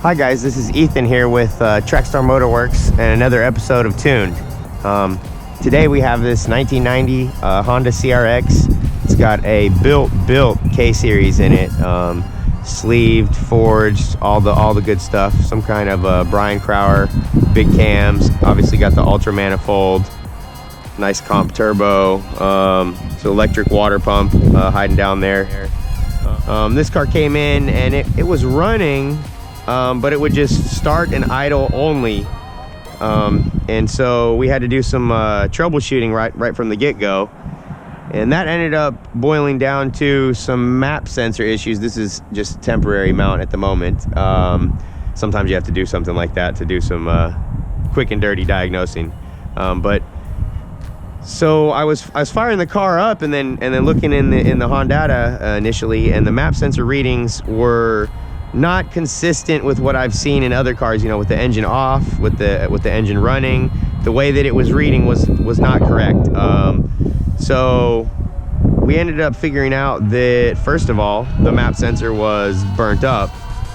Hi guys, this is Ethan here with Trackstar Motorworks and another episode of Tuned. Today we have this 1990 Honda CRX. It's got a built K-Series in it, sleeved, forged, all the good stuff. Some kind of Brian Crower, big cams. Obviously got the ultra manifold, nice comp turbo, so electric water pump hiding down there. This car came in and it was running. But it would just start and idle only, and so we had to do some troubleshooting right from the get-go, and that ended up boiling down to some map sensor issues. This is just temporary mount at the moment. Sometimes you have to do something like that to do some quick and dirty diagnosing. But so I was firing the car up and then looking in the Hondata initially, and the map sensor readings were not consistent with what I've seen in other cars, with the engine off, with the engine running. The way that it was reading was not correct. So we ended up figuring out that, first of all, the map sensor was burnt up,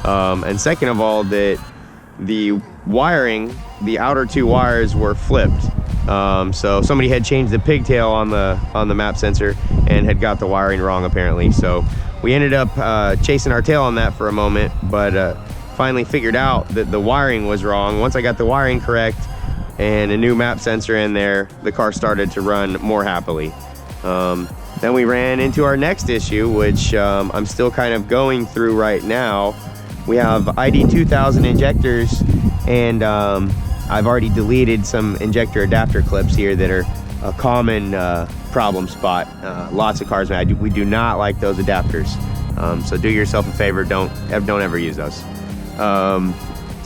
and second of all, that the wiring, the outer two wires, were flipped. So somebody had changed the pigtail on the map sensor and had got the wiring wrong, apparently. So we ended up chasing our tail on that for a moment, but finally figured out that the wiring was wrong. Once I got the wiring correct and a new map sensor in there, the car started to run more happily. Then we ran into our next issue, which I'm still kind of going through right now. We have ID 2000 injectors, and I've already deleted some injector adapter clips here that are a common problem spot. Lots of cars, we do not like those adapters. So do yourself a favor, don't ever use those.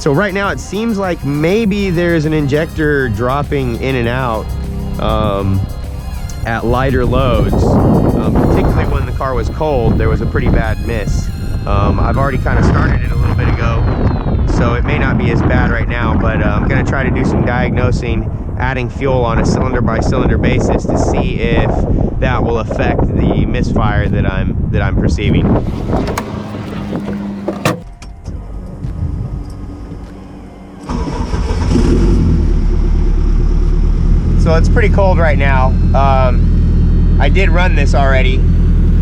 So right now it seems like maybe there's an injector dropping in and out at lighter loads. Particularly when the car was cold, there was a pretty bad miss. I've already kind of started it a little bit ago, so it may not be as bad right now, but I'm gonna try to do some diagnosing, adding fuel on a cylinder by cylinder basis to see if that will affect the misfire that I'm perceiving. So it's pretty cold right now. I did run this already,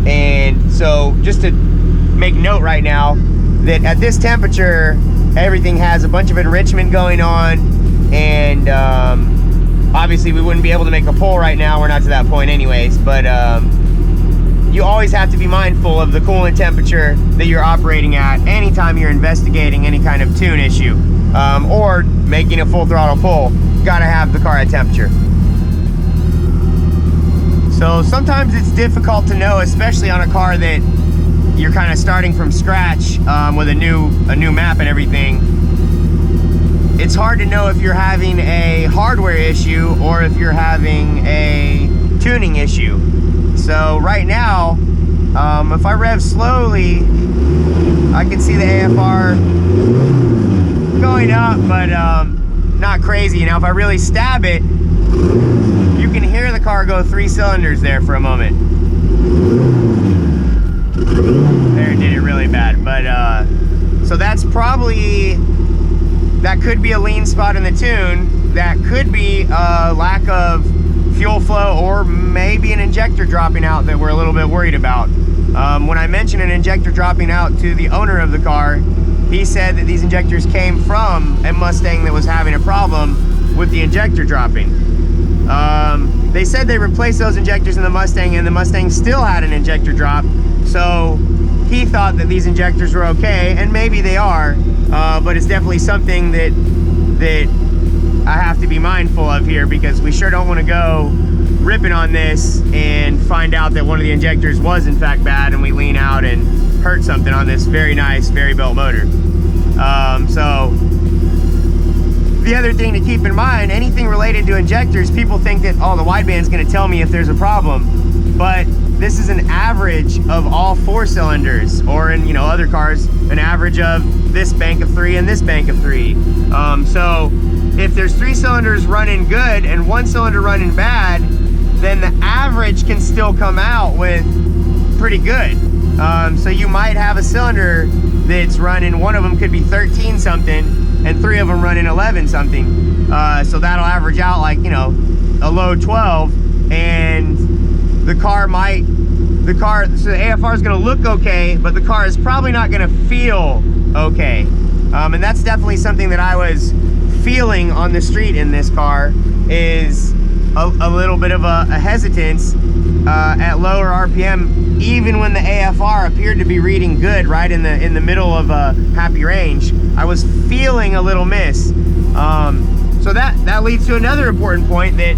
and so just to make note right now that at this temperature everything has a bunch of enrichment going on, and obviously we wouldn't be able to make a pull right now. We're not to that point anyways, but you always have to be mindful of the coolant temperature that you're operating at anytime you're investigating any kind of tune issue or making a full throttle pull. Gotta have the car at temperature. So sometimes it's difficult to know, especially on a car that you're kind of starting from scratch with a new map and everything. It's hard to know if you're having a hardware issue or if you're having a tuning issue. So right now, if I rev slowly, I can see the AFR going up, but not crazy. Now if I really stab it, you can hear the car go 3 cylinders there for a moment. There, it did it really bad. But so that's probably, that could be a lean spot in the tune. That could be a lack of fuel flow, or maybe an injector dropping out that we're a little bit worried about. When I mentioned an injector dropping out to the owner of the car, he said that these injectors came from a Mustang that was having a problem with the injector dropping. They said they replaced those injectors in the Mustang, and the Mustang still had an injector drop. So he thought that these injectors were okay, and maybe they are, but it's definitely something that I have to be mindful of here, because we sure don't want to go ripping on this and find out that one of the injectors was in fact bad, and we lean out and hurt something on this very nice, very built motor. So the other thing to keep in mind, anything related to injectors, people think that, oh, the wideband's going to tell me if there's a problem, but this is an average of all 4 cylinders, or in other cars, an average of this bank of 3 and this bank of 3. So if there's 3 cylinders running good and 1 cylinder running bad, then the average can still come out with pretty good. So you might have a cylinder that's running, one of them could be 13 something and 3 of them running 11 something. So that'll average out like, you know, a low 12, and the car, so the AFR is gonna look okay, but the car is probably not gonna feel okay. And that's definitely something that I was feeling on the street in this car, is a little bit of a hesitance at lower RPM, even when the AFR appeared to be reading good right in the middle of a happy range. I was feeling a little miss. So that leads to another important point, that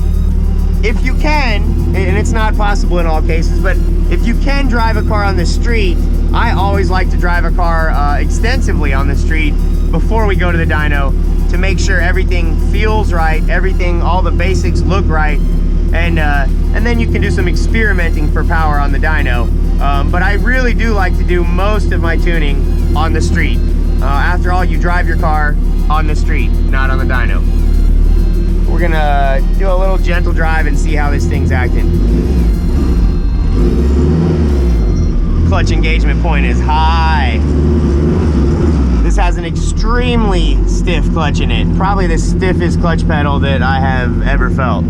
if you can, and it's not possible in all cases, but if you can drive a car on the street, I always like to drive a car extensively on the street before we go to the dyno, to make sure everything feels right, all the basics look right, and then you can do some experimenting for power on the dyno. But I really do like to do most of my tuning on the street. After all, you drive your car on the street, not on the dyno. We're gonna do a little gentle drive and see how this thing's acting. Clutch engagement point is high. This has an extremely stiff clutch in it. Probably the stiffest clutch pedal that I have ever felt.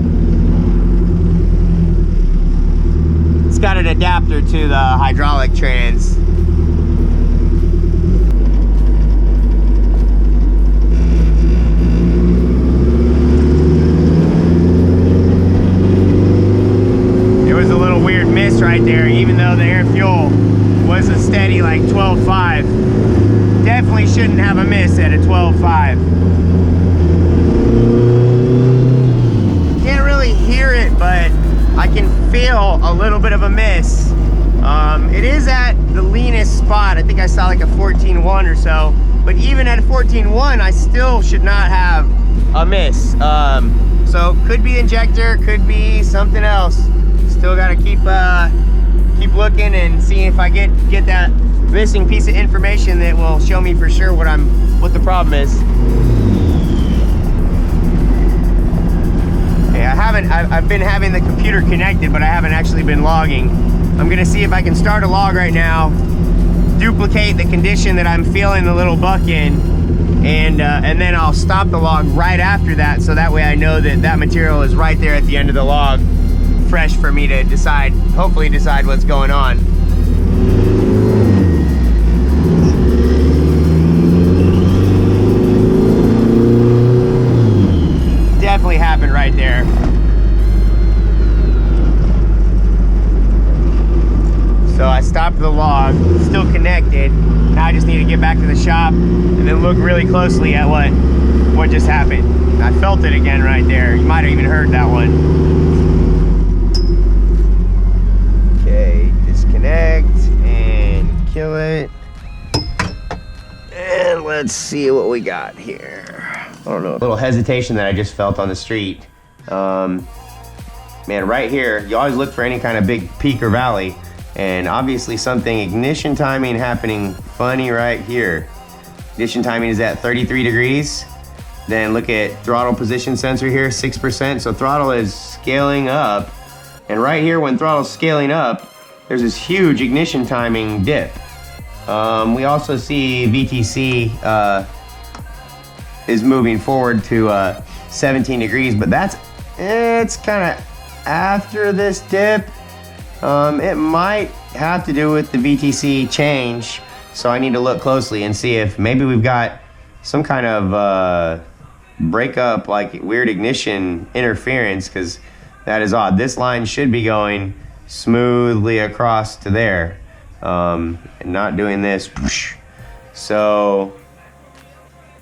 It's got an adapter to the hydraulic trans. It was a little weird miss right there, even though the air fuel was a steady like 12.5. Definitely shouldn't have a miss at a 12.5. Can't really hear it, but I can feel a little bit of a miss. It is at the leanest spot. I think I saw like a 14.1 or so, but even at a 14.1, I still should not have a miss. So could be injector, could be something else. Still gotta keep looking and seeing if I get that missing piece of information that will show me for sure what the problem is. Okay, I've been having the computer connected, but I haven't actually been logging. I'm gonna see if I can start a log right now, duplicate the condition that I'm feeling the little buck in, and then I'll stop the log right after that, so that way I know that material is right there at the end of the log, fresh for me to hopefully decide what's going on. Definitely happened right there. So I stopped the log, still connected. Now I just need to get back to the shop and then look really closely at what just happened. I felt it again right there. You might have even heard that one. Okay, disconnect and kill it. And let's see what we got here. I don't know. A little hesitation that I just felt on the street. Man, right here, you always look for any kind of big peak or valley, and obviously something ignition timing happening funny right here. Ignition timing is at 33 degrees. Then look at throttle position sensor here, 6%. So throttle is scaling up. And right here, when throttle's scaling up, there's this huge ignition timing dip. We also see VTC is moving forward to 17 degrees, but it's kind of after this dip. It might have to do with the VTC change, so I need to look closely and see if maybe we've got some kind of breakup, like weird ignition interference, because that is odd. This line should be going smoothly across to there, and not doing this. So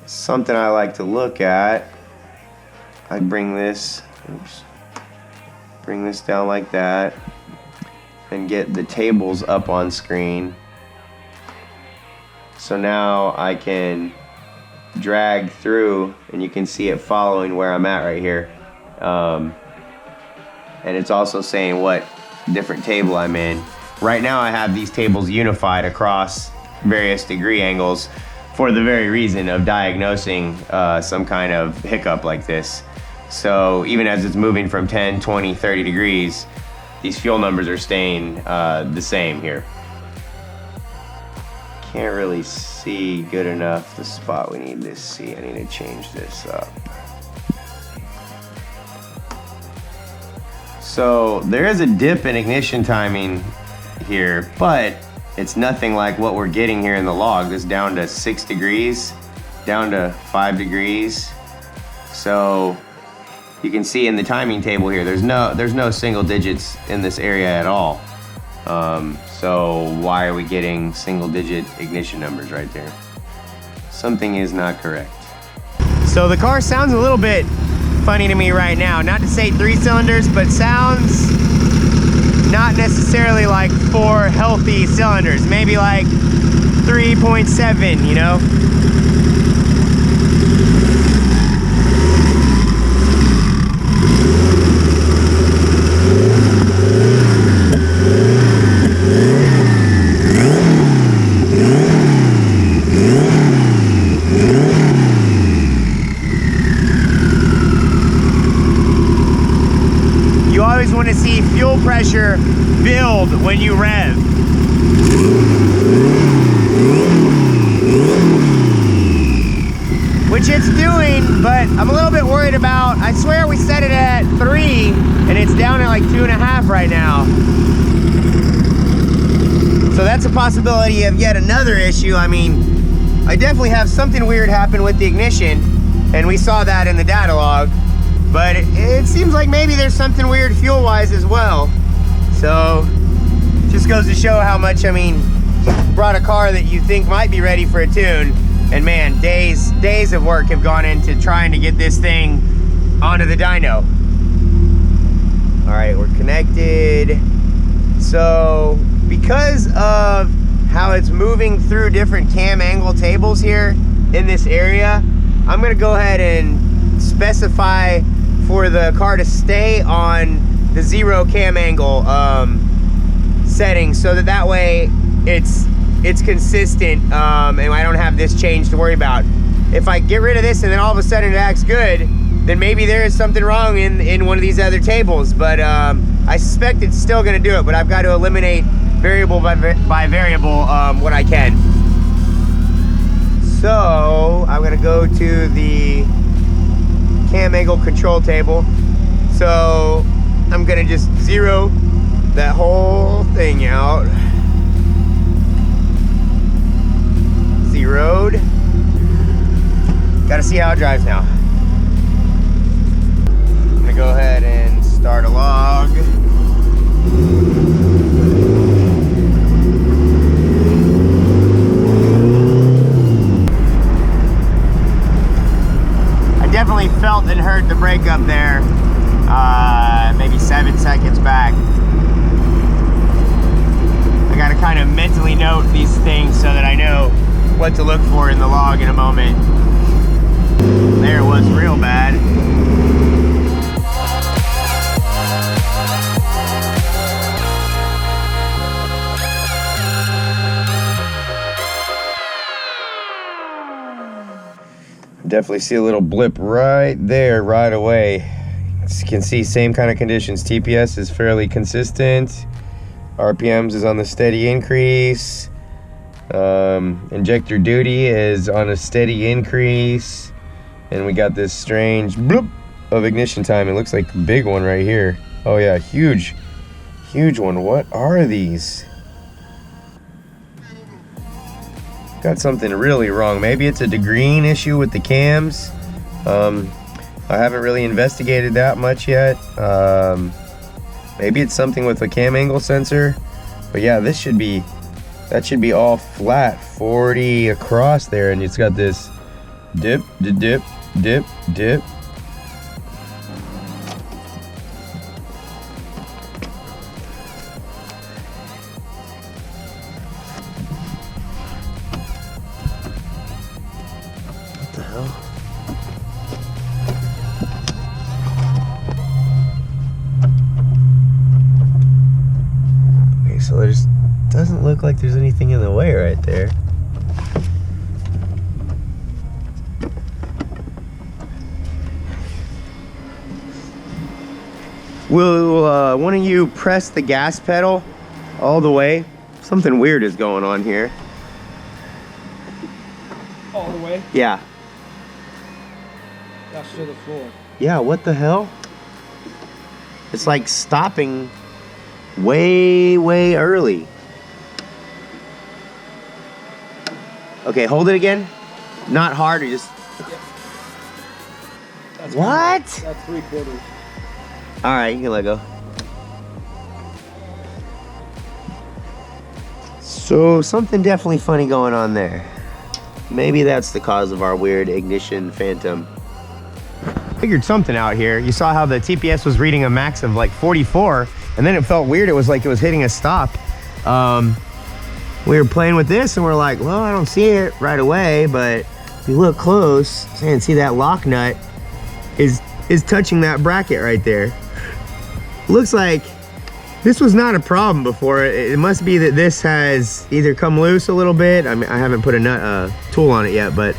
something I like to look at, I bring this down like that and get the tables up on screen. So now I can drag through and you can see it following where I'm at right here. And it's also saying what different table I'm in. Right now I have these tables unified across various degree angles for the very reason of diagnosing some kind of hiccup like this. So even as it's moving from 10, 20, 30 degrees, these fuel numbers are staying the same here. Can't really see good enough the spot we need to see. I need to change this up. So there is a dip in ignition timing here, but it's nothing like what we're getting here in the log. This is down to 6 degrees, down to 5 degrees. So you can see in the timing table here, there's no single digits in this area at all. So why are we getting single digit ignition numbers right there? Something is not correct. So the car sounds a little bit funny to me right now. Not to say 3 cylinders, but sounds not necessarily like 4 healthy cylinders. Maybe like 3.7, you know? You always want to see fuel pressure build when you rev. Which it's doing, but I'm a little bit worried about, I swear we set it at 3 and it's down at like 2.5 right now. So that's a possibility of yet another issue. I mean, I definitely have something weird happen with the ignition, and we saw that in the data log. But it seems like maybe there's something weird fuel-wise as well. So, just goes to show how much, I mean, you brought a car that you think might be ready for a tune, and man, days of work have gone into trying to get this thing onto the dyno. All right, we're connected. So, because of how it's moving through different cam angle tables here in this area, I'm gonna go ahead and specify for the car to stay on the 0 cam angle setting, so that way it's consistent, and I don't have this change to worry about. If I get rid of this and then all of a sudden it acts good, then maybe there is something wrong in one of these other tables. But I suspect it's still going to do it, but I've got to eliminate variable by variable what I can. So I'm going to go to the cam angle control table. So I'm gonna just zero that whole thing out. Zeroed. Gotta see how it drives now. I'm gonna go ahead and start a log. Definitely felt and heard the brake up there, maybe 7 seconds back. I gotta kind of mentally note these things so that I know what to look for in the log in a moment. There it was real bad. Definitely see a little blip right there right away. As you can see, same kind of conditions. TPS is fairly consistent. RPMs is on the steady increase. Injector duty is on a steady increase. And we got this strange bloop of ignition time. It looks like a big one right here. Oh yeah, huge one. What are these? Got something really wrong. Maybe it's a degreen issue with the cams. I haven't really investigated that much yet. Maybe it's something with the cam angle sensor. But yeah, that should be all flat, 40 across there, and it's got this dip, dip, dip, dip. What the hell? Okay, so there's doesn't look like there's anything in the way right there. Will one of you press the gas pedal all the way? Something weird is going on here. Yeah. That's to the floor. Yeah, what the hell? It's like stopping way, way early. Okay, hold it again. Not hard, or just... That's What? That's 3/4. All right, you can let go. So something definitely funny going on there. Maybe that's the cause of our weird ignition phantom. Figured something out here. You saw how the TPS was reading a max of like 44, and then it felt weird. It was like it was hitting a stop. We were playing with this and we're like, well, I don't see it right away, but if you look close, and see that lock nut is touching that bracket right there. Looks like this was not a problem before. It must be that this has either come loose a little bit. I mean, I haven't put a tool on it yet, but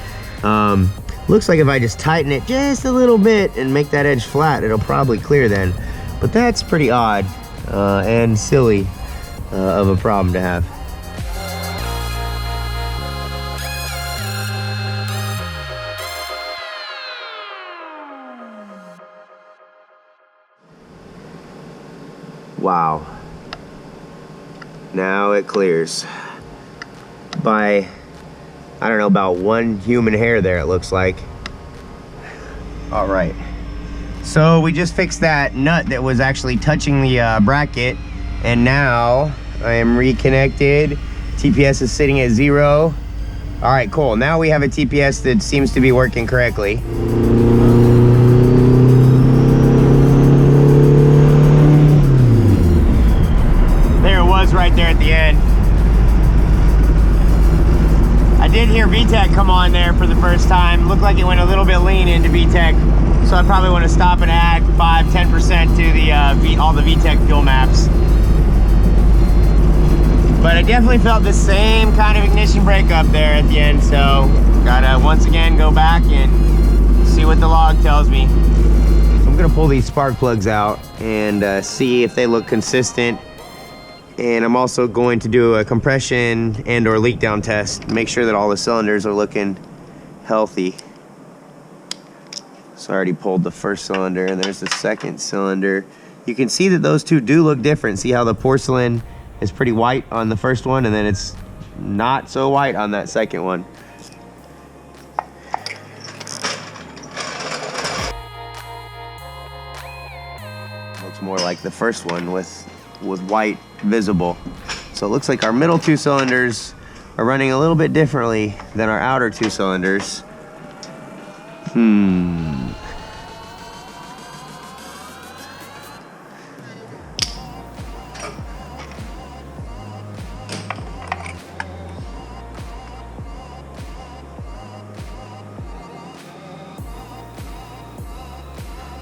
looks like if I just tighten it just a little bit and make that edge flat, it'll probably clear then. But that's pretty odd and silly of a problem to have. Wow. Now it clears. By, I don't know, about one human hair there, it looks like. All right. So we just fixed that nut that was actually touching the bracket, and now I am reconnected. TPS is sitting at 0. All right, cool. Now we have a TPS that seems to be working correctly. Right there at the end. I did hear VTEC come on there for the first time. Looked like it went a little bit lean into VTEC, so I probably want to stop and add 5–10% to the all the VTEC fuel maps. But I definitely felt the same kind of ignition breakup there at the end, so gotta once again go back and see what the log tells me. So I'm gonna pull these spark plugs out and see if they look consistent. And I'm also going to do a compression and or leak down test, make sure that all the cylinders are looking healthy. So I already pulled the first cylinder, and there's the second cylinder. You can see that those two do look different. See how the porcelain is pretty white on the first one, and then it's not so white on that second one. Looks more like the first one with white visible. So it looks like our middle two cylinders are running a little bit differently than our outer two cylinders.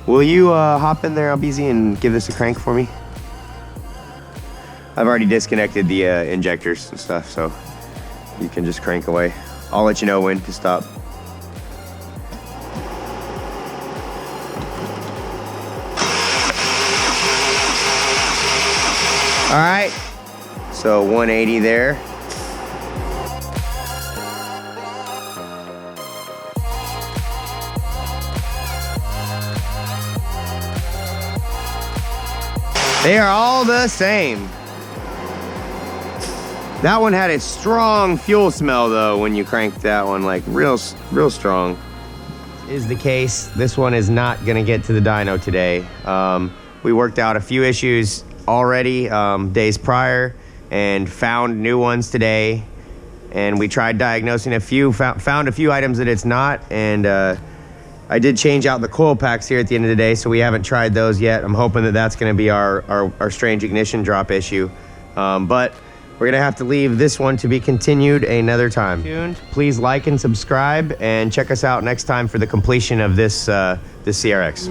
Will you hop in there, LBZ, and give this a crank for me? I've already disconnected the injectors and stuff, so you can just crank away. I'll let you know when to stop. All right, so 180 there. They are all the same. That one had a strong fuel smell though when you cranked that one, like real strong. Is the case. This one is not gonna get to the dyno today. We worked out a few issues already days prior and found new ones today. And we tried diagnosing a few, found a few items that it's not. And I did change out the coil packs here at the end of the day, so we haven't tried those yet. I'm hoping that that's gonna be our strange ignition drop issue. But we're gonna have to leave this one to be continued another time. Please like and subscribe, and check us out next time for the completion of this CRX.